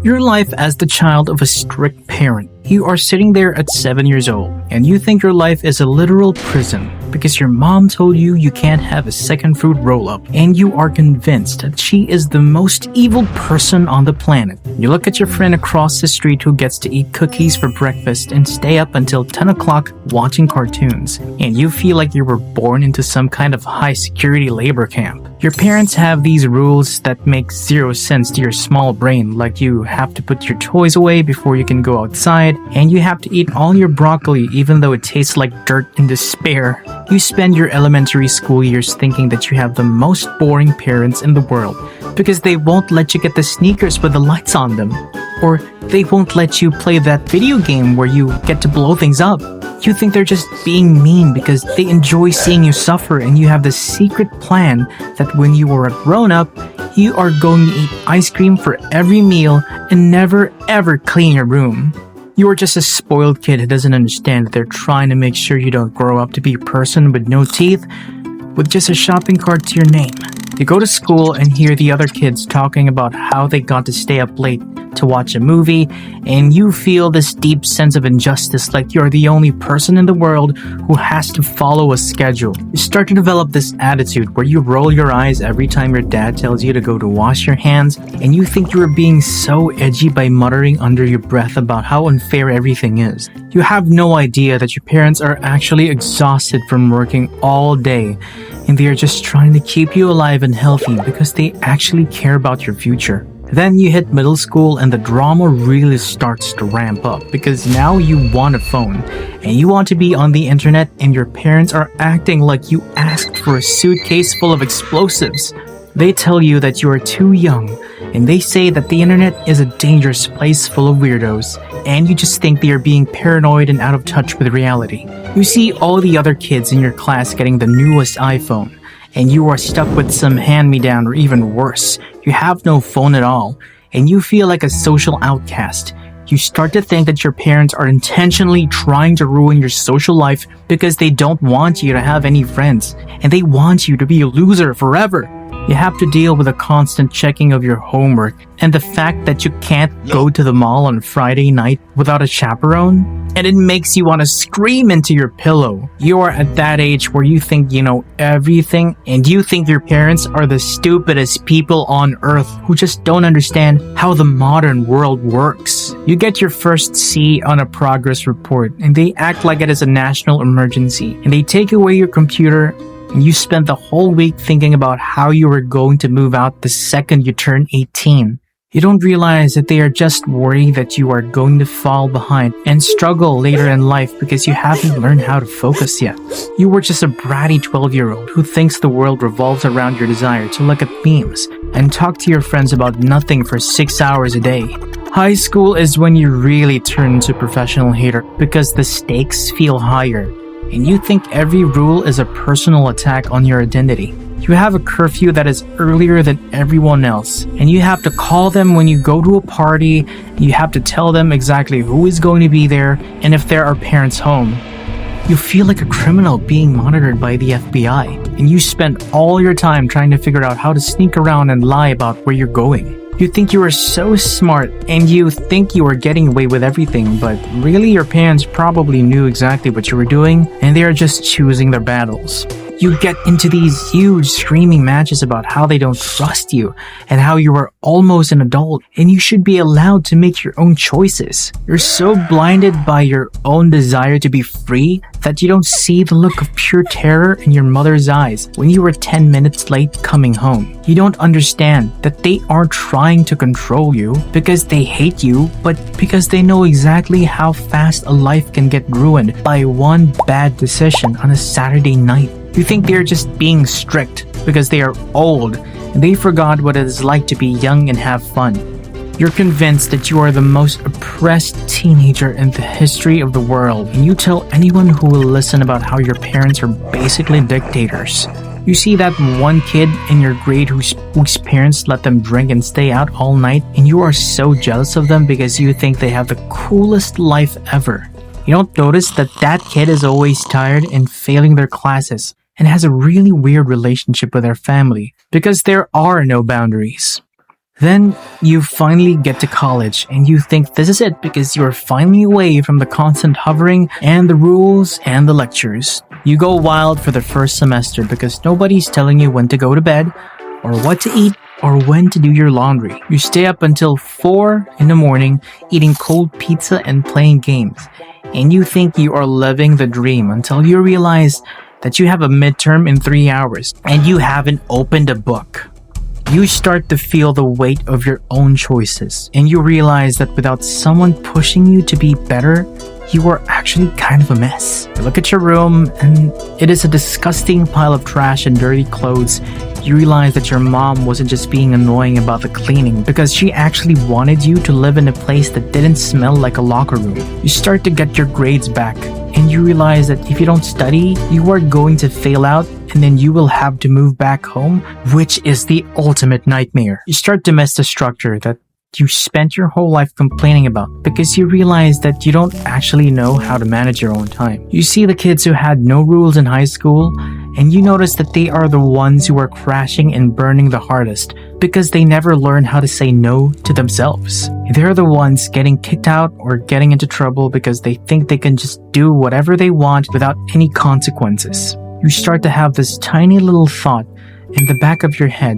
Your life as the child of a strict parent. You are sitting there at 7 years old, and you think your life is a literal prison because your mom told you you can't have a second fruit roll-up, and you are convinced that she is the most evil person on the planet. You look at your friend across the street who gets to eat cookies for breakfast and stay up until 10 o'clock watching cartoons, and you feel like you were born into some kind of high-security labor camp. Your parents have these rules that make zero sense to your small brain, like you have to put your toys away before you can go outside, and you have to eat all your broccoli even though it tastes like dirt in despair. You spend your elementary school years thinking that you have the most boring parents in the world because they won't let you get the sneakers with the lights on them, or they won't let you play that video game where you get to blow things up. You think they're just being mean because they enjoy seeing you suffer, and you have this secret plan that when you are a grown-up, you are going to eat ice cream for every meal and never ever clean your room. You are just a spoiled kid who doesn't understand that they're trying to make sure you don't grow up to be a person with no teeth, with just a shopping cart to your name. You go to school and hear the other kids talking about how they got to stay up late to watch a movie, and you feel this deep sense of injustice, like you're the only person in the world who has to follow a schedule. You start to develop this attitude where you roll your eyes every time your dad tells you to go to wash your hands, and you think you are being so edgy by muttering under your breath about how unfair everything is. You have no idea that your parents are actually exhausted from working all day, and they are just trying to keep you alive and healthy because they actually care about your future. Then you hit middle school and the drama really starts to ramp up because now you want a phone and you want to be on the internet, and your parents are acting like you asked for a suitcase full of explosives. They tell you that you are too young, and they say that the internet is a dangerous place full of weirdos, and you just think they are being paranoid and out of touch with reality. You see all the other kids in your class getting the newest iPhone, and you are stuck with some hand-me-down, or even worse, you have no phone at all, and you feel like a social outcast. You start to think that your parents are intentionally trying to ruin your social life because they don't want you to have any friends, and they want you to be a loser forever. You have to deal with a constant checking of your homework and the fact that you can't go to the mall on Friday night without a chaperone, and it makes you want to scream into your pillow. You are at that age where you think you know everything, and you think your parents are the stupidest people on earth who just don't understand how the modern world works. You get your first C on a progress report, and they act like it is a national emergency, and they take away your computer, and you spend the whole week thinking about how you are going to move out the second you turn 18. You don't realize that they are just worried that you are going to fall behind and struggle later in life because you haven't learned how to focus yet. You were just a bratty 12-year-old who thinks the world revolves around your desire to look at memes and talk to your friends about nothing for 6 hours a day. High school is when you really turn into a professional hater because the stakes feel higher, and you think every rule is a personal attack on your identity. You have a curfew that is earlier than everyone else, and you have to call them when you go to a party. You have to tell them exactly who is going to be there and if there are parents home. You feel like a criminal being monitored by the FBI, and you spend all your time trying to figure out how to sneak around and lie about where you're going. You think you are so smart, and you think you are getting away with everything, but really your parents probably knew exactly what you were doing, and they are just choosing their battles. You get into these huge screaming matches about how they don't trust you and how you are almost an adult and you should be allowed to make your own choices. You're so blinded by your own desire to be free that you don't see the look of pure terror in your mother's eyes when you were 10 minutes late coming home. You don't understand that they aren't trying to control you because they hate you, but because they know exactly how fast a life can get ruined by one bad decision on a Saturday night. You think they're just being strict because they are old and they forgot what it is like to be young and have fun. You're convinced that you are the most oppressed teenager in the history of the world, and you tell anyone who will listen about how your parents are basically dictators. You see that one kid in your grade whose parents let them drink and stay out all night, and you are so jealous of them because you think they have the coolest life ever. You don't notice that that kid is always tired and failing their classes, and has a really weird relationship with their family because there are no boundaries. Then you finally get to college and you think this is it because you're finally away from the constant hovering and the rules and the lectures. You go wild for the first semester because nobody's telling you when to go to bed or what to eat or when to do your laundry. You stay up until 4 in the morning eating cold pizza and playing games. And you think you are living the dream until you realize that you have a midterm in 3 hours and you haven't opened a book. You start to feel the weight of your own choices and you realize that without someone pushing you to be better, you are actually kind of a mess. You look at your room and it is a disgusting pile of trash and dirty clothes. You realize that your mom wasn't just being annoying about the cleaning because she actually wanted you to live in a place that didn't smell like a locker room. You start to get your grades back and you realize that if you don't study, you are going to fail out and then you will have to move back home, which is the ultimate nightmare. You start to miss the structure that you spent your whole life complaining about because you realize that you don't actually know how to manage your own time. You see the kids who had no rules in high school and you notice that they are the ones who are crashing and burning the hardest because they never learn how to say no to themselves. They're the ones getting kicked out or getting into trouble because they think they can just do whatever they want without any consequences. You start to have this tiny little thought in the back of your head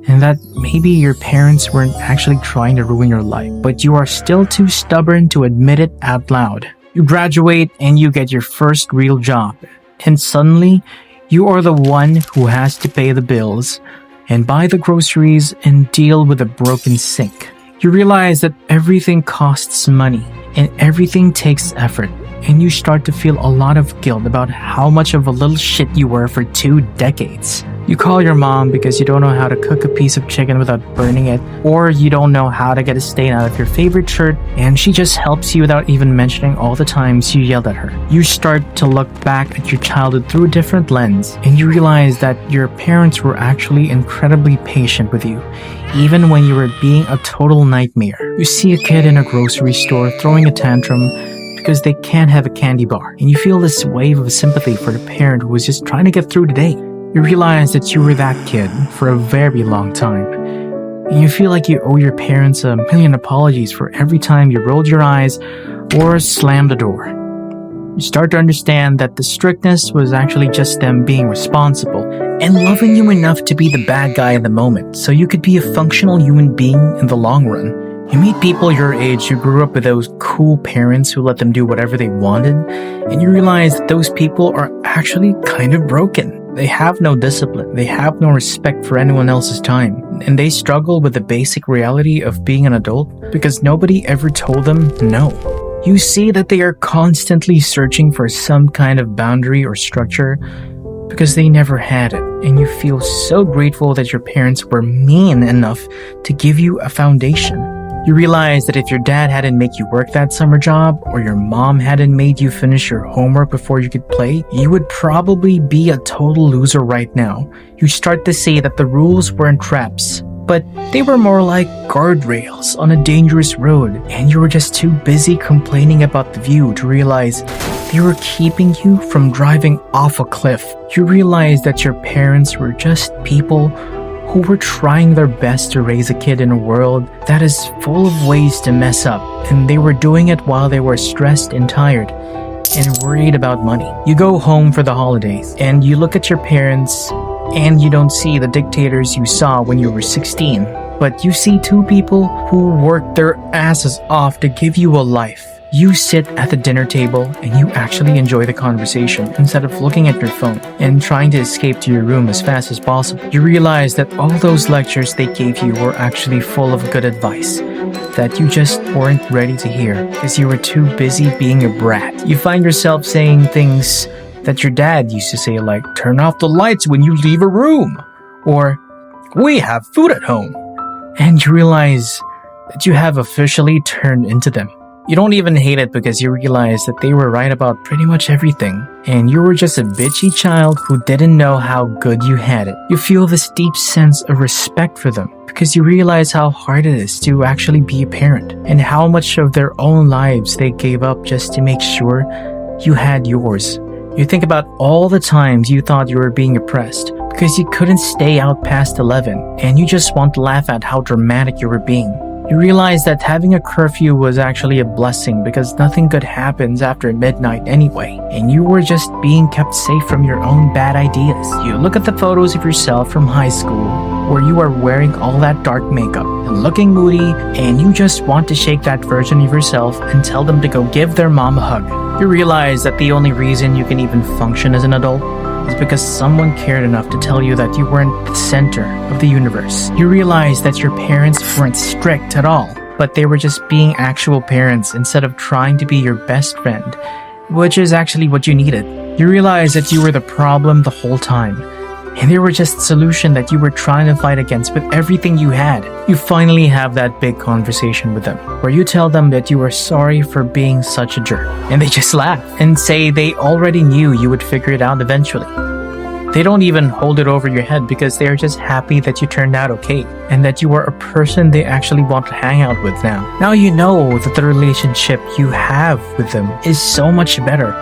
and that maybe your parents weren't actually trying to ruin your life, but you are still too stubborn to admit it out loud. You graduate and you get your first real job, and suddenly you are the one who has to pay the bills and buy the groceries and deal with a broken sink. You realize that everything costs money and everything takes effort, and you start to feel a lot of guilt about how much of a little shit you were for 2 decades. You call your mom because you don't know how to cook a piece of chicken without burning it, or you don't know how to get a stain out of your favorite shirt, and she just helps you without even mentioning all the times you yelled at her. You start to look back at your childhood through a different lens, and you realize that your parents were actually incredibly patient with you, even when you were being a total nightmare. You see a kid in a grocery store throwing a tantrum because they can't have a candy bar, and you feel this wave of sympathy for the parent who was just trying to get through the day. You realize that you were that kid for a very long time, and you feel like you owe your parents a million apologies for every time you rolled your eyes or slammed the door. You start to understand that the strictness was actually just them being responsible and loving you enough to be the bad guy in the moment so you could be a functional human being in the long run. You meet people your age who grew up with those cool parents who let them do whatever they wanted, and you realize that those people are actually kind of broken. They have no discipline, they have no respect for anyone else's time, and they struggle with the basic reality of being an adult because nobody ever told them no. You see that they are constantly searching for some kind of boundary or structure because they never had it, and you feel so grateful that your parents were mean enough to give you a foundation. You realize that if your dad hadn't made you work that summer job, or your mom hadn't made you finish your homework before you could play, you would probably be a total loser right now. You start to see that the rules weren't traps, but they were more like guardrails on a dangerous road, and you were just too busy complaining about the view to realize they were keeping you from driving off a cliff. You realize that your parents were just people who were trying their best to raise a kid in a world that is full of ways to mess up, and they were doing it while they were stressed and tired and worried about money. You go home for the holidays and you look at your parents and you don't see the dictators you saw when you were 16, but you see 2 people who worked their asses off to give you a life. You sit at the dinner table and you actually enjoy the conversation instead of looking at your phone and trying to escape to your room as fast as possible. You realize that all those lectures they gave you were actually full of good advice that you just weren't ready to hear because you were too busy being a brat. You find yourself saying things that your dad used to say, like, "Turn off the lights when you leave a room," or "We have food at home." And you realize that you have officially turned into them. You don't even hate it because you realize that they were right about pretty much everything, and you were just a bitchy child who didn't know how good you had it. You feel this deep sense of respect for them because you realize how hard it is to actually be a parent and how much of their own lives they gave up just to make sure you had yours. You think about all the times you thought you were being oppressed because you couldn't stay out past 11 and you just want to laugh at how dramatic you were being. You realize that having a curfew was actually a blessing because nothing good happens after midnight anyway, and you were just being kept safe from your own bad ideas. You look at the photos of yourself from high school where you are wearing all that dark makeup and looking moody, and you just want to shake that version of yourself and tell them to go give their mom a hug. You realize that the only reason you can even function as an adult is because someone cared enough to tell you that you weren't the center of the universe. You realize that your parents weren't strict at all, but they were just being actual parents instead of trying to be your best friend, which is actually what you needed. You realize that you were the problem the whole time, and they were just the solution that you were trying to fight against with everything you had. You finally have that big conversation with them, where you tell them that you are sorry for being such a jerk, and they just laugh and say they already knew you would figure it out eventually. They don't even hold it over your head because they are just happy that you turned out okay, and that you are a person they actually want to hang out with now. Now you know that the relationship you have with them is so much better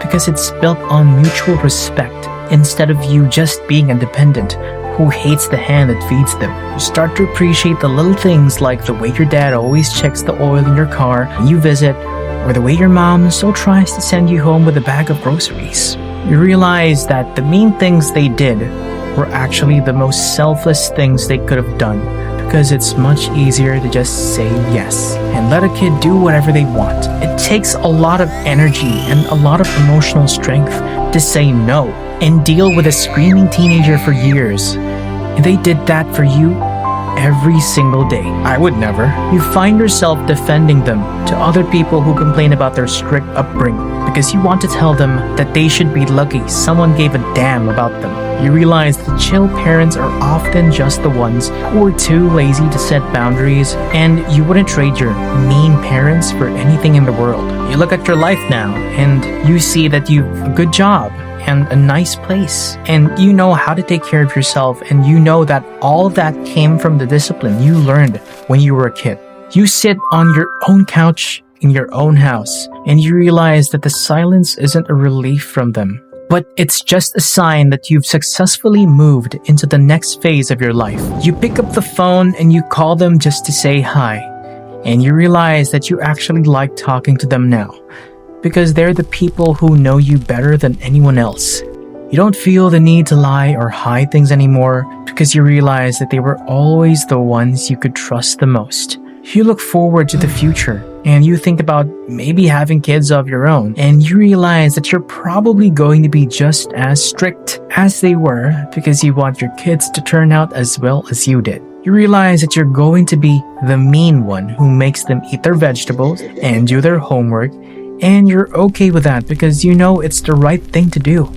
because it's built on mutual respect instead of you just being a dependent who hates the hand that feeds them. You start to appreciate the little things like the way your dad always checks the oil in your car when you visit, or the way your mom still tries to send you home with a bag of groceries. You realize that the mean things they did were actually the most selfless things they could have done, because it's much easier to just say yes and let a kid do whatever they want. It takes a lot of energy and a lot of emotional strength to say no and deal with a screaming teenager for years. And they did that for you every single day. I would never. You find yourself defending them to other people who complain about their strict upbringing because you want to tell them that they should be lucky someone gave a damn about them. You realize that chill parents are often just the ones who are too lazy to set boundaries, and you wouldn't trade your mean parents for anything in the world. You look at your life now and you see that you've a good job and a nice place, and you know how to take care of yourself, and you know that all of that came from the discipline you learned when you were a kid. You sit on your own couch in your own house, and you realize that the silence isn't a relief from them, but it's just a sign that you've successfully moved into the next phase of your life. You pick up the phone and you call them just to say hi, and you realize that you actually like talking to them now, because they're the people who know you better than anyone else. You don't feel the need to lie or hide things anymore because you realize that they were always the ones you could trust the most. You look forward to the future and you think about maybe having kids of your own, and you realize that you're probably going to be just as strict as they were because you want your kids to turn out as well as you did. You realize that you're going to be the mean one who makes them eat their vegetables and do their homework, and you're okay with that because you know it's the right thing to do.